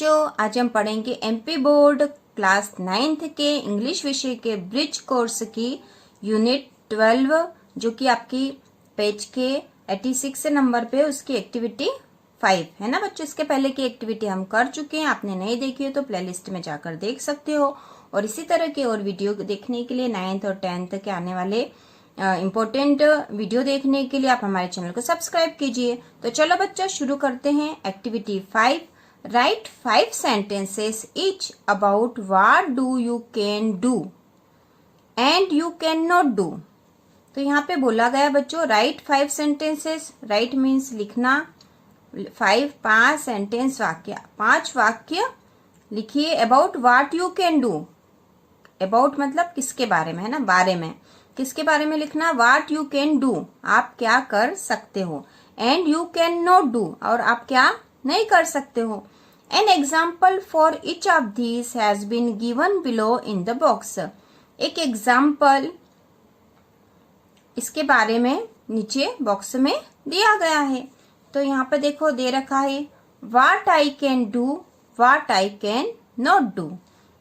बच्चों, आज हम पढ़ेंगे एमपी बोर्ड क्लास 9th के इंग्लिश विषय के ब्रिज कोर्स की यूनिट 12 जो कि आपकी पेज के 86 नंबर पे उसकी एक्टिविटी 5 है ना बच्चों। इसके पहले की एक्टिविटी हम कर चुके हैं, आपने नहीं देखी हो तो प्लेलिस्ट में जाकर देख सकते हो। और इसी तरह के और वीडियो देखने के लिए 9th और 10th के आने वाले इम्पोर्टेंट वीडियो देखने के लिए आप हमारे चैनल को सब्सक्राइब कीजिए। तो चलो बच्चों शुरू करते हैं। Activity 5, right 5 sentences each about what do you can do and you can not do। तो यहाँ पे बोला गया बच्चों राइट 5 sentences। राइट मीन्स लिखना, 5 सेंटेंस वाक्य, 5 वाक्य लिखिए about what you can do. About मतलब किसके बारे में है ना, बारे में, किसके बारे में लिखना, व्हाट यू कैन डू आप क्या कर सकते हो, and you can not do और आप क्या नहीं कर सकते हो। An example for each of these has been given below in the box. एक एग्जाम्पल इसके बारे में नीचे बॉक्स में दिया गया है। तो यहाँ पे देखो दे रखा है what I can do, what I can not do.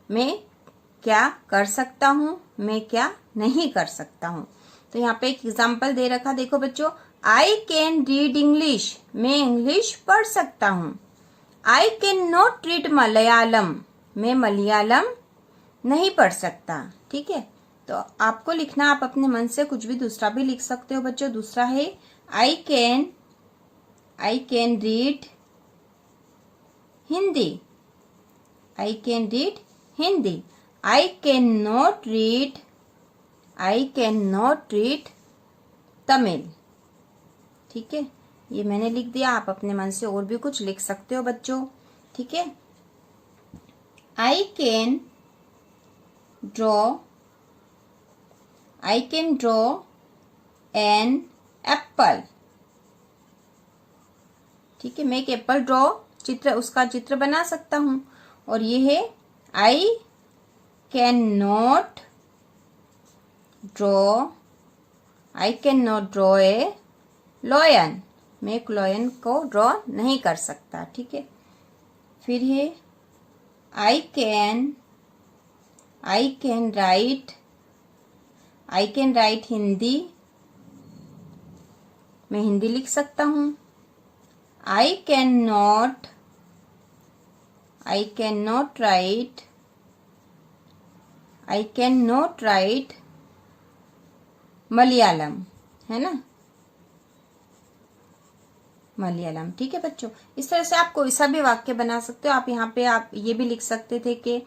मैं क्या कर सकता हूँ, मैं क्या नहीं कर सकता हूँ। तो यहाँ पे एक एग्जाम्पल दे रखा, देखो बच्चों, आई कैन रीड इंग्लिश, मैं इंग्लिश पढ़ सकता हूँ। I can not read Malayalam, मैं मलयालम नहीं पढ़ सकता। ठीक है, तो आपको लिखना, आप अपने मन से कुछ भी दूसरा भी लिख सकते हो बच्चों। दूसरा है I can read Hindi, I can read Hindi. I can not read Tamil. ठीक है, ये मैंने लिख दिया, आप अपने मन से और भी कुछ लिख सकते हो बच्चों। ठीक है, I can draw an apple. ठीक है, मैं एक एप्पल ड्रॉ उसका चित्र बना सकता हूं। और ये है I can not draw a lion, मैं एक लॉयन को ड्रॉ नहीं कर सकता। ठीक है, फिर है आई कैन राइट हिंदी, मैं हिंदी लिख सकता हूं। I can not right Malayalam, है ना, मलयालम। ठीक है बच्चों, इस तरह से आप कोई सा भी वाक्य बना सकते हो। आप यहाँ पे आप ये भी लिख सकते थे कि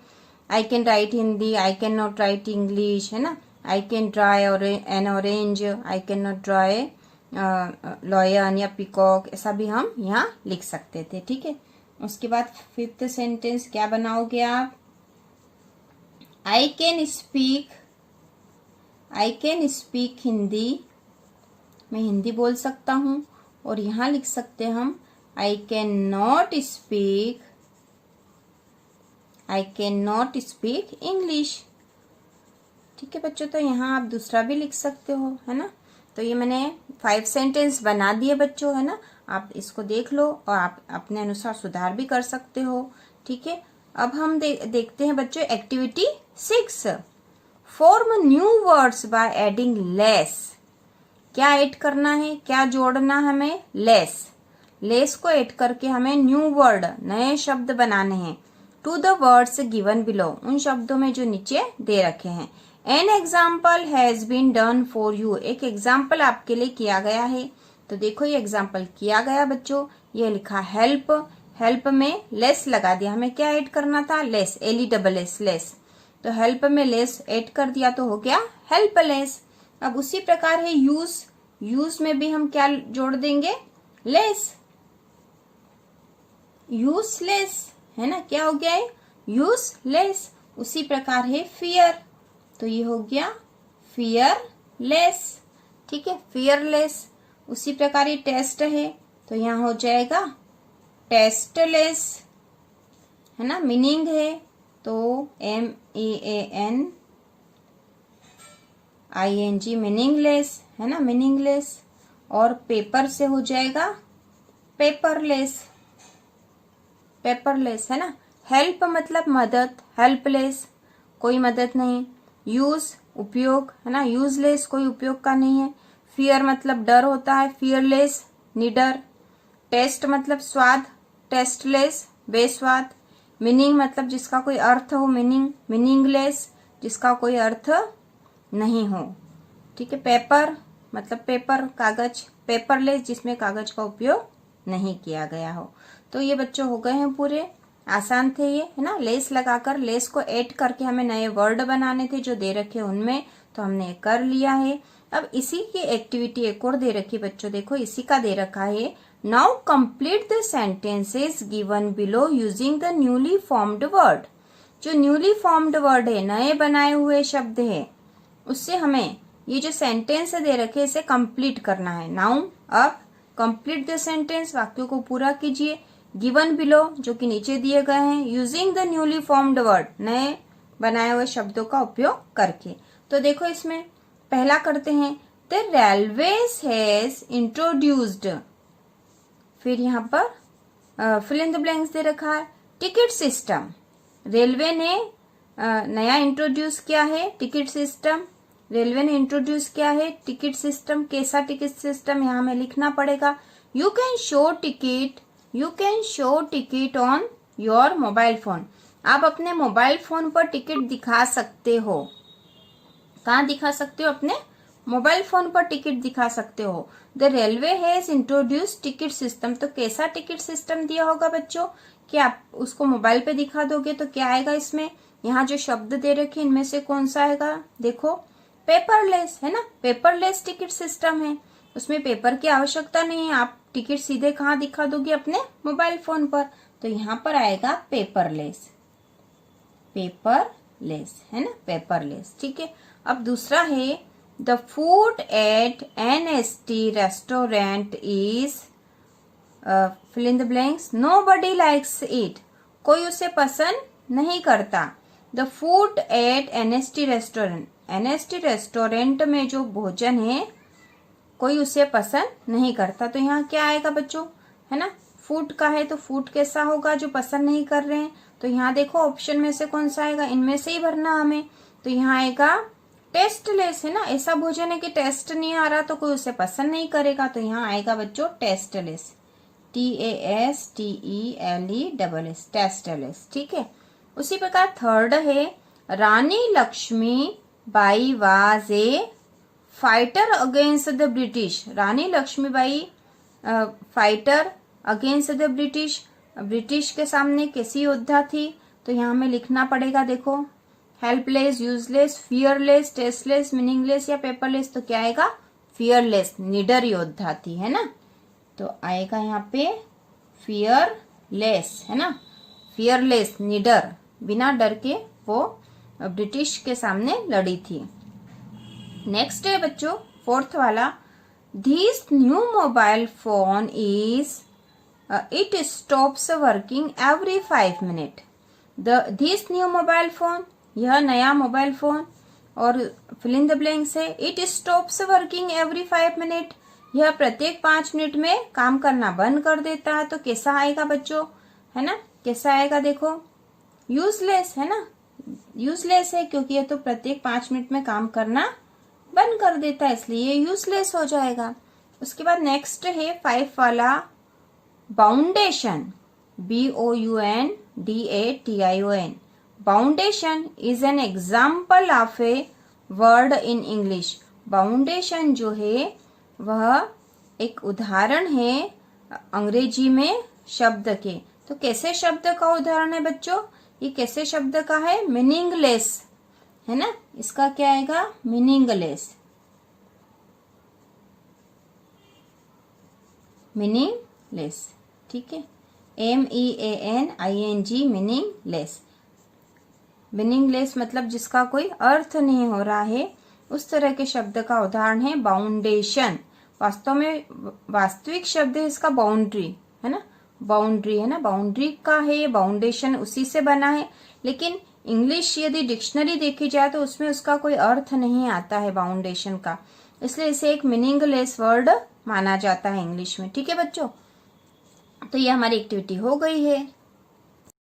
I can write Hindi, I can not right English, है ना, I can draw an orange, I can not draw a lion या पीकॉक, ऐसा भी हम यहाँ लिख सकते थे। ठीक है, उसके बाद 5th सेंटेंस क्या बनाओगे आप, आई कैन स्पीक हिंदी, मैं हिंदी बोल सकता हूँ। और यहाँ लिख सकते हैं हम I can not speak English. ठीक है बच्चों, तो यहाँ आप दूसरा भी लिख सकते हो, है ना। तो ये मैंने 5 सेंटेंस बना दिए बच्चों, है ना। आप इसको देख लो और आप अपने अनुसार सुधार भी कर सकते हो। ठीक है, अब हम देखते हैं बच्चों activity 6, form new words by adding less. क्या ऐड करना है, क्या जोड़ना है हमें, लेस को ऐड करके हमें न्यू वर्ड, नए शब्द बनाने हैं। To the words given below, उन शब्दों में जो नीचे दे रखे हैं। An example has been done for you, एक एग्जाम्पल आपके लिए किया गया है। तो देखो ये एग्जाम्पल किया गया बच्चों, ये लिखा हेल्प में लेस लगा दिया, हमें क्या ऐड करना था, लेस, LESS, लेस। तो हेल्प में लेस ऐड कर दिया तो हो गया हेल्पलेस। अब उसी प्रकार है यूज में भी हम क्या जोड़ देंगे, यूजलेस, है ना, क्या हो गया है, यूजलेस। उसी प्रकार है फियर, तो ये हो गया फियरलेस। ठीक है, फियरलेस। उसी प्रकार ये टेस्ट है तो यहाँ हो जाएगा टेस्टलेस, है ना, मीनिंग है तो MEANING, मीनिंगलेस, है ना, मीनिंगलेस। और पेपर से हो जाएगा पेपरलेस। पेपरलेस, है ना। हेल्प मतलब मदद, हेल्पलेस कोई मदद नहीं। यूज उपयोग, है ना, यूजलेस कोई उपयोग का नहीं है। फियर मतलब डर होता है, फियरलेस निडर। टेस्ट मतलब स्वाद, टेस्टलेस बेस्वाद। मीनिंग मतलब जिसका कोई अर्थ हो, मीनिंग, मीनिंगलेस जिसका कोई अर्थ नहीं हो, ठीक है। पेपर मतलब पेपर कागज, पेपरलेस जिसमें कागज का उपयोग नहीं किया गया हो। तो ये बच्चों हो गए हैं पूरे, आसान थे ये, है ना। लेस लगाकर, लेस को ऐड करके हमें नए वर्ड बनाने थे जो दे रखे उनमें, तो हमने कर लिया है। अब इसी की एक्टिविटी एक और दे रखी बच्चों, देखो इसी का दे रखा है। Now complete the sentences given below using the newly formed word. जो न्यूली फॉर्म्ड वर्ड है, नए बनाए हुए शब्द है, उससे हमें ये जो सेंटेंस दे रखे इसे कंप्लीट करना है। नाउ अब कंप्लीट द सेंटेंस, वाक्यों को पूरा कीजिए। गिवन बिलो जो कि नीचे दिए गए हैं, using the newly formed word, नए बनाए हुए शब्दों का उपयोग करके। तो देखो इसमें पहला करते हैं, द रेलवेज हैज इंट्रोड्यूस्ड, फिर यहाँ पर फिल इन द ब्लैंक्स दे रखा है, टिकट सिस्टम। रेलवे ने नया इंट्रोड्यूस किया है टिकट सिस्टम। रेलवे ने इंट्रोड्यूस किया है टिकट सिस्टम। कैसा टिकट सिस्टम, यहाँ हमें लिखना पड़ेगा। You can show ticket, you can show ticket on your mobile phone. आप अपने मोबाइल फोन पर टिकट दिखा सकते हो। कहाँ दिखा सकते हो? अपने मोबाइल फोन पर टिकट दिखा सकते हो। The railway has introduce ticket system. तो कैसा टिकट सिस्टम दिया होगा बच्चों कि आप उसको मोबाइल पे दिखा दोगे तो क्या आएगा इसमें? यहाँ जो शब्द दे रखे इनमें से कौन सा आएगा? देखो पेपरलेस, है ना, पेपरलेस टिकट सिस्टम है, उसमें पेपर की आवश्यकता नहीं है। आप टिकट सीधे कहाँ दिखा दोगे? अपने मोबाइल फोन पर। तो यहाँ पर आएगा पेपरलेस, पेपरलेस, है ना, पेपरलेस, ठीक है। अब दूसरा है, the food at NST restaurant is fill in the blanks, nobody likes it. कोई उसे पसंद नहीं करता। The food at NST restaurant, NST restaurant में जो भोजन है कोई उसे पसंद नहीं करता। तो यहाँ क्या आएगा बच्चों, है ना, फूड का है तो फूड कैसा होगा जो पसंद नहीं कर रहे हैं। तो यहाँ देखो ऑप्शन में से कौन सा आएगा, इनमें से ही भरना हमें। तो यहाँ आएगा टेस्टलेस, है ना, ऐसा भोजन है कि टेस्ट नहीं आ रहा तो कोई उसे पसंद नहीं करेगा। तो यहाँ आएगा बच्चों टेस्टलेस, TASTELESS, टेस्टलेस, ठीक है। उसी प्रकार थर्ड है, Rani Lakshmi Bai was a fighter against the British. Rani Lakshmibai fighter against the British, British के सामने कैसी योद्धा थी? तो यहाँ हमें लिखना पड़ेगा, देखो helpless, useless, fearless, tasteless, meaningless या पेपरलेस। तो क्या आएगा? फियरलेस, निडर योद्धा थी, है ना। तो आएगा यहाँ पे फियरलेस, है ना, फियरलेस निडर, बिना डर के वो ब्रिटिश के सामने लड़ी थी। नेक्स्ट है बच्चों फोर्थ वाला, this new mobile phone is it stops working every 5 minute. This new mobile phone, यह नया मोबाइल फोन, और फिल इन द ब्लैंक्स है, it stops working every 5 minute, यह प्रत्येक 5 मिनट में काम करना बंद कर देता है। तो कैसा आएगा बच्चों, है ना, कैसा आएगा? देखो यूजलेस, है ना, यूजलेस है क्योंकि यह तो प्रत्येक 5 मिनट में काम करना बंद कर देता है, इसलिए यूजलेस हो जाएगा। उसके बाद नेक्स्ट है 5 वाला, boundation, BOUNDATION। Boundation is an example of a word in English. Boundation जो है वह एक उदाहरण है अंग्रेजी में शब्द के। तो कैसे शब्द का उदाहरण है बच्चों? ये कैसे शब्द का है? मीनिंगलेस, है ना, इसका क्या आएगा? मीनिंगलेस, मीनिंगलेस, ठीक है, MEANING, मीनिंगलेस। मीनिंगलेस मतलब जिसका कोई अर्थ नहीं हो रहा है, उस तरह के शब्द का उदाहरण है बाउंडेशन। वास्तव में वास्तविक शब्द है इसका बाउंड्री, है ना, बाउंड्री, है ना, बाउंड्री का है ये, बाउंडेशन उसी से बना है। लेकिन इंग्लिश यदि डिक्शनरी देखी जाए तो उसमें उसका कोई अर्थ नहीं आता है बाउंडेशन का, इसलिए इसे एक मीनिंगलेस वर्ड माना जाता है इंग्लिश में, ठीक है बच्चों। तो ये हमारी एक्टिविटी हो गई है।